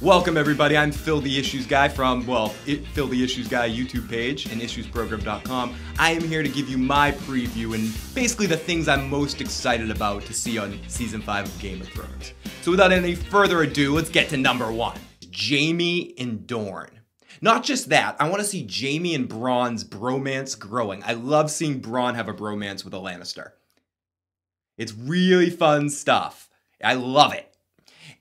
Welcome everybody, I'm Phil the Issues Guy from, well, Phil the Issues Guy YouTube page and issuesprogram.com. I am here to give you my preview and basically the things I'm most excited about to see on Season 5 of Game of Thrones. So without any further ado, let's get to number 1. Jaime and Dorne. Not just that, I want to see Jaime and Bronn's bromance growing. I love seeing Bronn have a bromance with a Lannister. It's really fun stuff. I love it.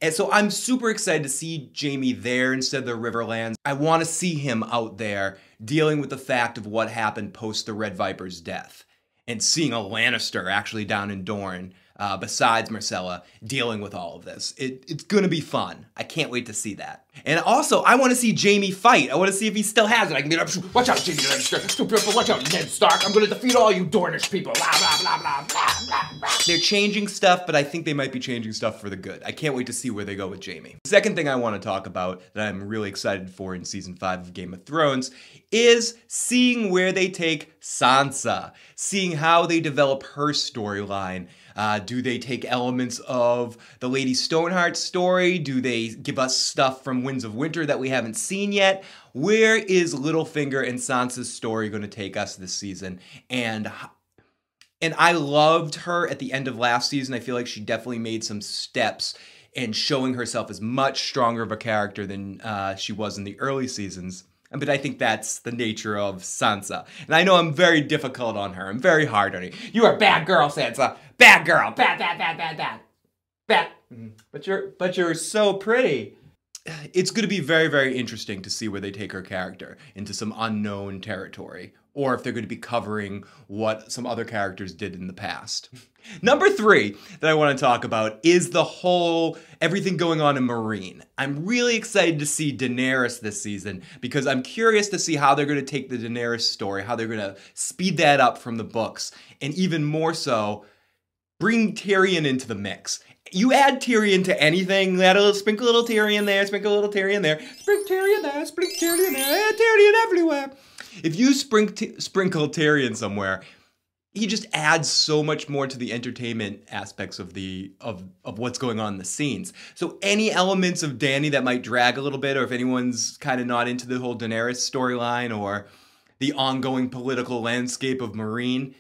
And so I'm super excited to see Jaime there instead of the Riverlands. I want to see him out there dealing with the fact of what happened post the Red Viper's death. And seeing a Lannister actually down in Dorne, besides Myrcella, dealing with all of this. It's gonna be fun. I can't wait to see that. And also, I want to see Jaime fight. I want to see if he still has it. I can be like, watch out, Jaime Lannister. Watch out, Ned Stark. I'm gonna defeat all you Dornish people. Blah, blah, blah, blah, blah, blah, blah. They're changing stuff, but I think they might be changing stuff for the good. I can't wait to see where they go with Jaime. The second thing I want to talk about that I'm really excited for in Season 5 of Game of Thrones is seeing where they take Sansa. Seeing how they develop her storyline. Do they take elements of the Lady Stoneheart story? Do they give us stuff from Winds of Winter that we haven't seen yet? Where is Littlefinger and Sansa's story going to take us this season? And I loved her at the end of last season. I feel like she definitely made some steps in showing herself as much stronger of a character than she was in the early seasons. But I think that's the nature of Sansa. And I know I'm very difficult on her. I'm very hard on her. You're a bad girl, Sansa. Bad girl. Bad, bad, bad, bad, bad. Bad. But you're so pretty. It's going to be very, very interesting to see where they take her character into some unknown territory. Or if they're going to be covering what some other characters did in the past. Number 3 that I want to talk about is the whole everything going on in Meereen. I'm really excited to see Daenerys this season because I'm curious to see how they're going to take the Daenerys story, how they're going to speed that up from the books, and even more so, bring Tyrion into the mix. You add Tyrion to anything, sprinkle a little Tyrion there, sprinkle a little Tyrion there, sprinkle Tyrion there, sprinkle Tyrion there, Tyrion everywhere. If you sprinkle Tyrion somewhere, he just adds so much more to the entertainment aspects of what's going on in the scenes. So any elements of Dany that might drag a little bit, or if anyone's kind of not into the whole Daenerys storyline or the ongoing political landscape of Meereen,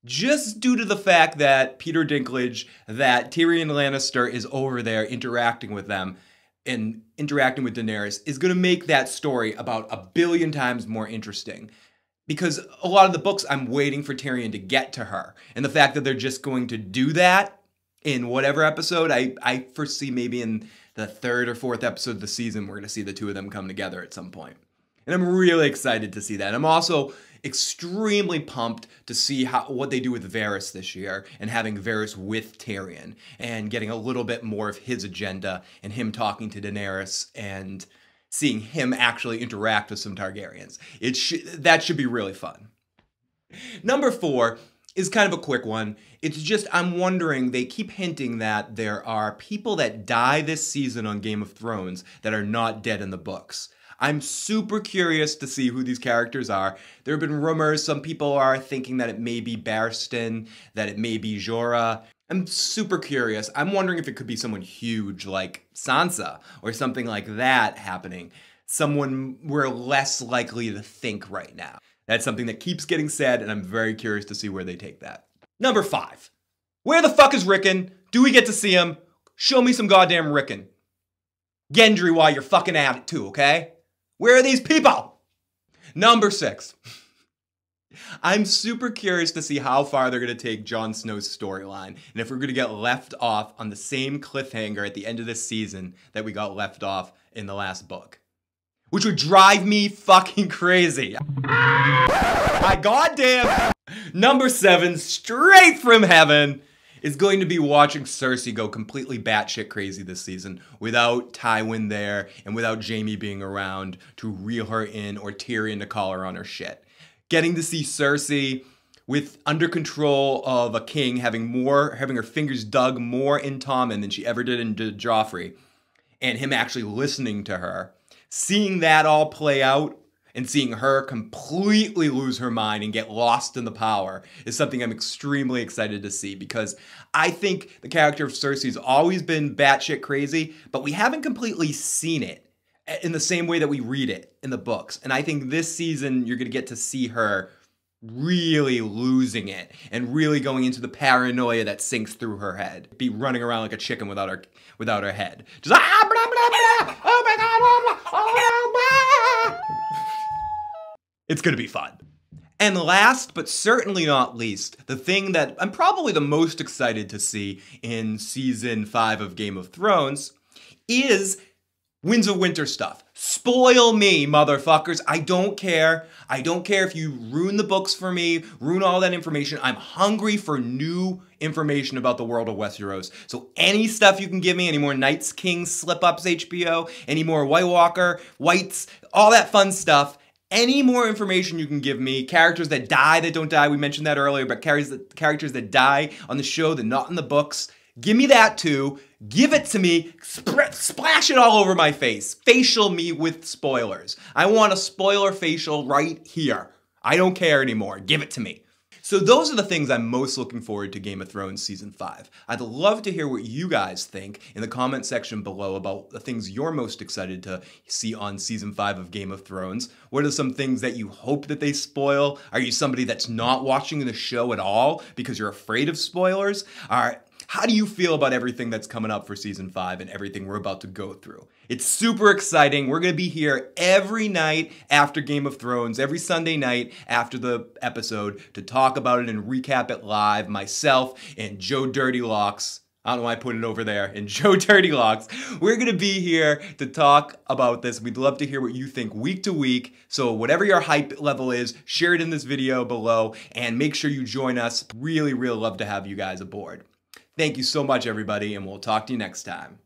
just due to the fact that Peter Dinklage, that Tyrion Lannister is over there interacting with them and interacting with Daenerys is going to make that story about 1 billion times more interesting. Because a lot of the books, I'm waiting for Tyrion to get to her. And the fact that they're just going to do that in whatever episode, I foresee maybe in the 3rd or 4th episode of the season, we're going to see the two of them come together at some point. And I'm really excited to see that. I'm also extremely pumped to see what they do with Varys this year and having Varys with Tyrion and getting a little bit more of his agenda and him talking to Daenerys and seeing him actually interact with some Targaryens. That should be really fun. Number 4 is kind of a quick one. It's just, I'm wondering, they keep hinting that there are people that die this season on Game of Thrones that are not dead in the books. I'm super curious to see who these characters are. There have been rumors, some people are thinking that it may be Barristan, that it may be Jorah. I'm super curious. I'm wondering if it could be someone huge like Sansa or something like that happening. Someone we're less likely to think right now. That's something that keeps getting said, and I'm very curious to see where they take that. Number 5. Where the fuck is Rickon? Do we get to see him? Show me some goddamn Rickon. Gendry while you're fucking at it too, okay? Where are these people? Number 6. I'm super curious to see how far they're going to take Jon Snow's storyline. And if we're going to get left off on the same cliffhanger at the end of this season that we got left off in the last book. Which would drive me fucking crazy. My goddamn. Number 7, straight from heaven, is going to be watching Cersei go completely batshit crazy this season without Tywin there and without Jaime being around to reel her in or Tyrion to call her on her shit. Getting to see Cersei with under control of a king having her fingers dug more in Tommen than she ever did in Joffrey, and him actually listening to her. Seeing that all play out and seeing her completely lose her mind and get lost in the power is something I'm extremely excited to see, because I think the character of Cersei has always been batshit crazy, but we haven't completely seen it in the same way that we read it in the books. And I think this season you're going to get to see her really losing it and really going into the paranoia that sinks through her head. Be running around like a chicken without her head. Just blah, blah, blah, oh my god, oh, blah. It's gonna be fun. And last but certainly not least, the thing that I'm probably the most excited to see in season 5 of Game of Thrones is Winds of Winter stuff. Spoil me, motherfuckers. I don't care. I don't care if you ruin the books for me, ruin all that information. I'm hungry for new information about the world of Westeros. So any stuff you can give me, any more Knights, Kings, Slip-Ups, HBO, any more White Walker, Whites, all that fun stuff. Any more information you can give me, characters that die, that don't die, we mentioned that earlier, but characters that die on the show, that not in the books, give me that too. Give it to me. Splash it all over my face. Facial me with spoilers. I want a spoiler facial right here. I don't care anymore. Give it to me. So those are the things I'm most looking forward to Game of Thrones Season 5. I'd love to hear what you guys think in the comment section below about the things you're most excited to see on Season 5 of Game of Thrones. What are some things that you hope that they spoil? Are you somebody that's not watching the show at all because you're afraid of spoilers? How do you feel about everything that's coming up for Season 5 and everything we're about to go through? It's super exciting. We're going to be here every night after Game of Thrones, every Sunday night after the episode to talk about it and recap it live. Myself and Joe Dirty Locks. I don't know why I put it over there. And Joe Dirty Locks. We're going to be here to talk about this. We'd love to hear what you think week to week. So whatever your hype level is, share it in this video below and make sure you join us. Really, really love to have you guys aboard. Thank you so much, everybody, and we'll talk to you next time.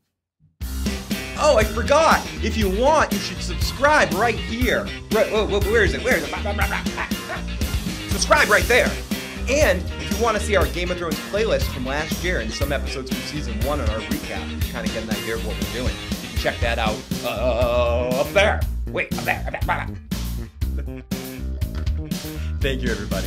Oh, I forgot. If you want, you should subscribe right here. Where is it? Where is it? Subscribe right there. And if you want to see our Game of Thrones playlist from last year and some episodes from Season 1 on our recap, to kind of get an idea of what we're doing, you can check that out up there. Wait, up there. Thank you, everybody.